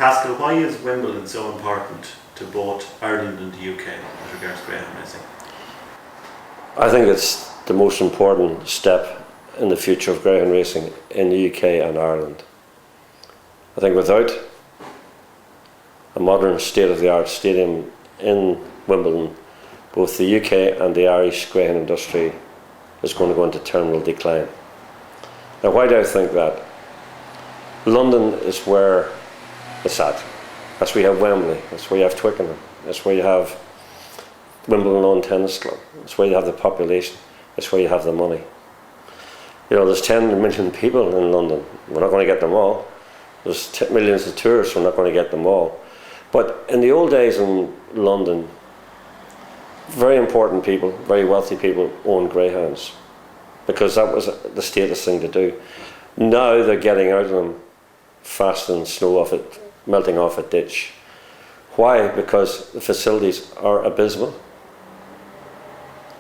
Paschal, why is Wimbledon so important to both Ireland and the UK as regards greyhound racing? I think it's the most important step in the future of greyhound racing in the UK and Ireland. I think without a modern state-of-the-art stadium in Wimbledon, both the UK and the Irish greyhound industry is going to go into terminal decline. Now, why do I think that? London is where it's at. That's where you have Wembley, that's where you have Twickenham, that's where you have Wimbledon Lawn Tennis Club, that's where you have the population, that's where you have the money. You know, there's 10 million people in London. We're not going to get them all. There's millions of tourists, we're not going to get them all. But in the old days in London, very important people, very wealthy people owned greyhounds because that was the status thing to do. Now they're getting out of them fast and slow off it, melting off a ditch. Why? Because the facilities are abysmal.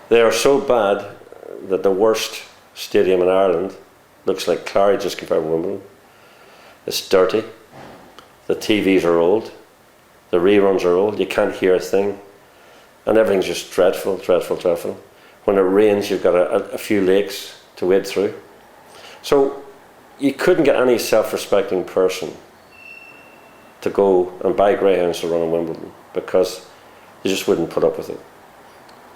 They are so bad that the worst stadium in Ireland looks like Cllr just compared to Wimbledon. It's dirty, the TVs are old, the reruns are old, you can't hear a thing, and everything's just dreadful, dreadful, dreadful. When it rains, you've got a few lakes to wade through. So you couldn't get any self-respecting person to go and buy greyhounds to run in Wimbledon because they just wouldn't put up with it.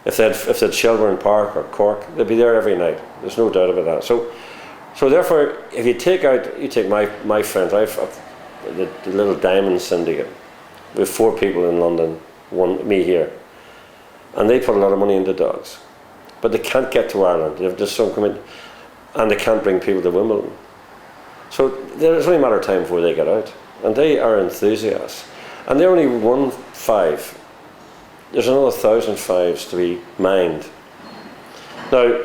If they had Shelbourne Park or Cork, they'd be there every night. There's no doubt about that. So therefore, if you take my friends, I've the little Diamond Syndicate. We have 4 people in London, me here, and they put a lot of money into dogs, but they can't get to Ireland. They've just some come in, and they can't bring people to Wimbledon. So there's only a matter of time before they get out, and they are enthusiasts, and they only won 5. There's another 1,000 5s to be mined. Now,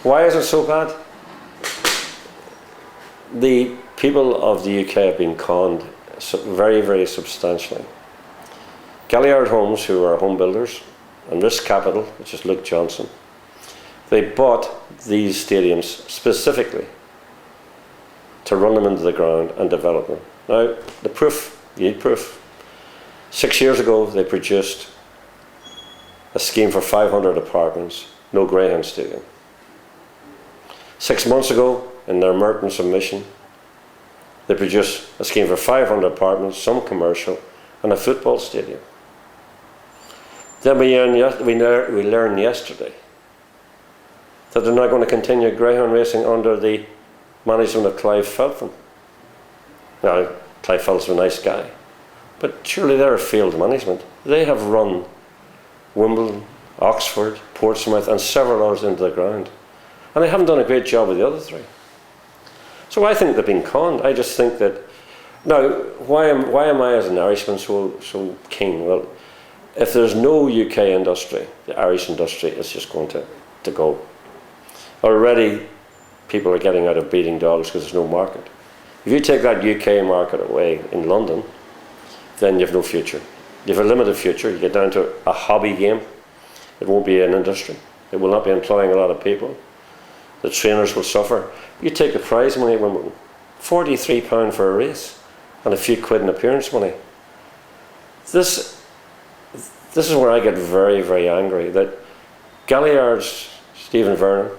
why is it so bad? The people of the UK have been conned very, very substantially. Cllr Homes, who are home builders, and Risk Capital, which is Luke Johnston, they bought these stadiums specifically to run them into the ground and develop them. Now, the proof, you need proof. 6 years ago, they produced a scheme for 500 apartments, no greyhound stadium. 6 months ago, in their Merton submission, they produced a scheme for 500 apartments, some commercial, and a football stadium. Then we learned yesterday that they're not going to continue greyhound racing under the management of Clive Felton. Now, Clive Felton's a nice guy, but surely they're a failed management. They have run Wimbledon, Oxford, Portsmouth, and several others into the ground, and they haven't done a great job with the other 3. So I think they've been conned. I just think that now, why am I as an Irishman so keen? Well, if there's no UK industry, the Irish industry is just going to go. Already, people are getting out of breeding dogs because there's no market. If you take that UK market away in London, then you have no future. You have a limited future. You get down to a hobby game. It won't be an industry. It will not be employing a lot of people. The trainers will suffer. You take the prize money at Wimbledon, £43 for a race, and a few quid in appearance money. This is where I get very, very angry, that Galliard's Stephen Vernon,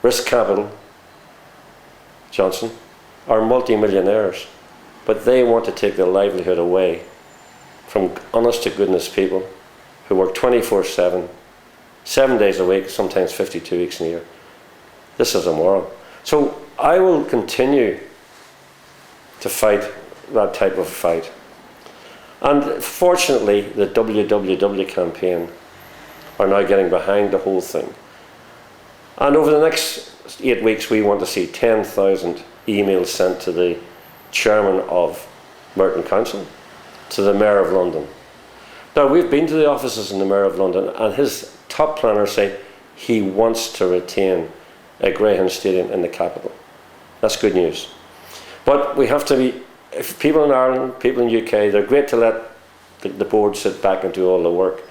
Risk Capital, Johnston, are multi-millionaires, but they want to take their livelihood away from honest-to-goodness people who work 24/7, 7 days a week, sometimes 52 weeks in a year. This is immoral. So I will continue to fight that type of fight. And fortunately, the WWW campaign are now getting behind the whole thing. And over the next 8 weeks, we want to see 10,000 emails sent to the chairman of Merton Council, to the Mayor of London. Now, we've been to the offices in the Mayor of London, and his top planners say he wants to retain a greyhound stadium in the capital. That's good news. But we have to be, if people in Ireland, people in the UK, they're great to let the board sit back and do all the work.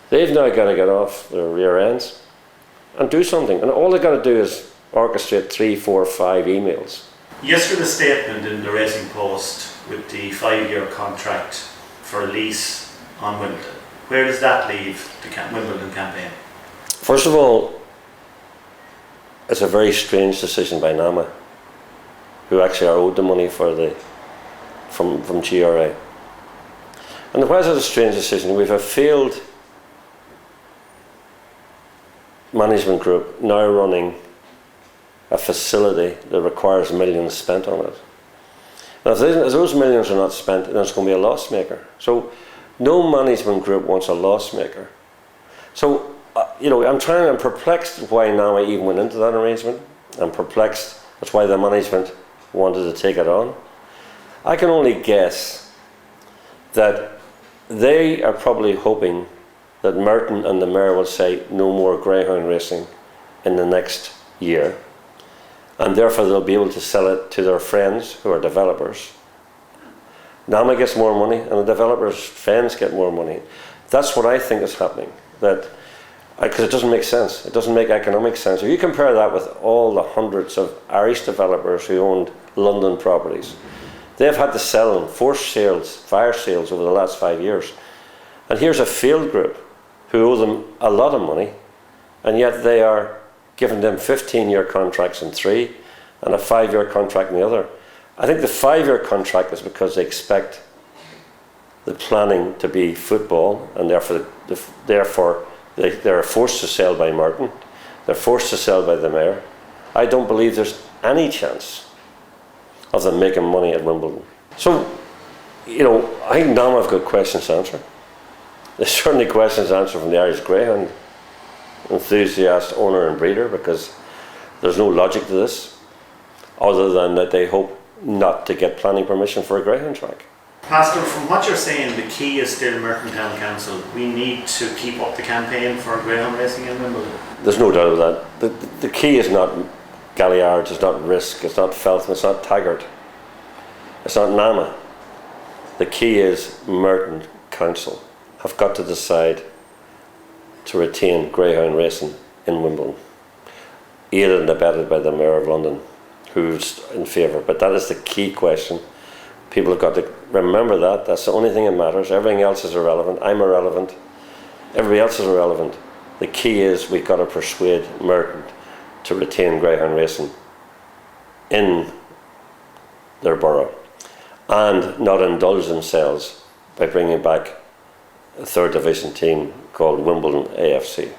They've now got to get off their rear ends and do something. And all they've got to do is orchestrate 3, 4, 5 emails. Yesterday's statement in the Racing Post with the 5-year contract for a lease on Wimbledon. Where does that leave the Wimbledon campaign? First of all, it's a very strange decision by NAMA, who actually are owed the money for from GRA. And why is it a strange decision? We have a failed management group now running a facility that requires millions spent on it. Now, if those millions are not spent, then it's going to be a loss maker. So no management group wants a loss maker. So, I'm perplexed why NAMA even went into that arrangement. I'm perplexed that's why the management wanted to take it on. I can only guess that they are probably hoping that Merton and the mayor will say no more greyhound racing in the next year, and therefore they'll be able to sell it to their friends who are developers. NAMA gets more money and the developers' friends get more money. That's what I think is happening, because it doesn't make sense. It doesn't make economic sense. If you compare that with all the hundreds of Irish developers who owned London properties, they've had to sell them, forced sales, fire sales over the last 5 years. And here's a failed group who owe them a lot of money, and yet they are giving them 15-year contracts in 3 and a 5-year contract in the other. I think the 5-year contract is because they expect the planning to be football, and therefore they're forced to sell by Merton. They're forced to sell by the mayor. I don't believe there's any chance of them making money at Wimbledon. So, I think NAMA have got questions to answer. There's certainly questions to answer from the Irish greyhound enthusiast, owner and breeder, because there's no logic to this other than that they hope not to get planning permission for a greyhound track. Pascal, from what you're saying, the key is still Merton Town Council. We need to keep up the campaign for greyhound racing in Wimbledon. There's no doubt about that. The key is not Cllr, it's not Risk, it's not Feltham, it's not Taggart, it's not NAMA. The key is Merton Council have got to decide to retain greyhound racing in Wimbledon, aided and abetted by the Mayor of London, who's in favour. But that is the key question. People have got to remember that. That's the only thing that matters. Everything else is irrelevant. I'm irrelevant. Everybody else is irrelevant. The key is we've got to persuade Merton to retain greyhound racing in their borough and not indulge themselves by bringing back a 3rd division team called Wimbledon AFC.